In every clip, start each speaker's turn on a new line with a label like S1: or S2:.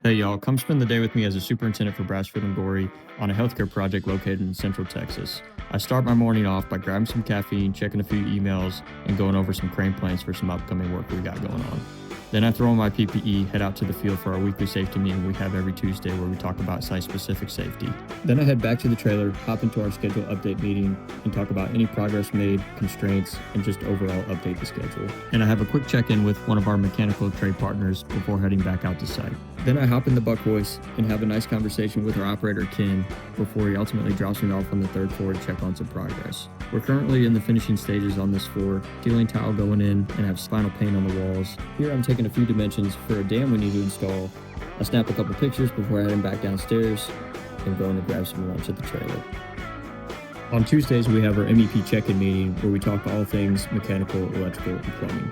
S1: Hey y'all, come spend the day with me as a superintendent for Brasford and Gorey on a healthcare project located in Central Texas. I start my morning off by grabbing some caffeine, checking a few emails, and going over some crane plans for some upcoming work we got going on. Then I throw on my PPE, head out to the field for our weekly safety meeting we have every Tuesday where we talk about site-specific safety. Then I head back to the trailer, hop into our schedule update meeting, and talk about any progress made, constraints, and just overall update the schedule. And I have a quick check-in with one of our mechanical trade partners before heading back out to site. Then I hop in the buck hoist and have a nice conversation with our operator, Ken, before he ultimately drops me off on the third floor to check on some progress. We're currently in the finishing stages on this floor, ceiling tile going in, and have spinal paint on the walls. Here I'm taking a few dimensions for a dam we need to install. I snap a couple pictures before heading back downstairs and going to grab some lunch at the trailer. On Tuesdays, we have our MEP check-in meeting where we talk all things mechanical, electrical, and plumbing.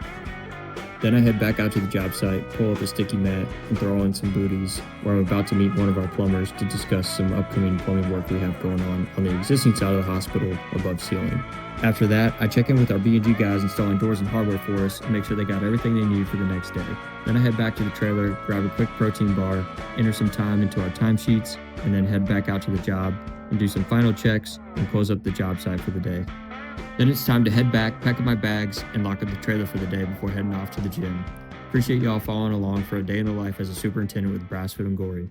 S1: Then I head back out to the job site, pull up a sticky mat, and throw in some booties, where I'm about to meet one of our plumbers to discuss some upcoming plumbing work we have going on the existing side of the hospital above ceiling. After that, I check in with our B&G guys installing doors and hardware for us and make sure they got everything they need for the next day. Then I head back to the trailer, grab a quick protein bar, enter some time into our timesheets, and then head back out to the job and do some final checks and close up the job site for the day. Then it's time to head back, pack up my bags, and lock up the trailer for the day before heading off to the gym. Appreciate y'all following along for a day in the life as a superintendent with Brasford and Gorey.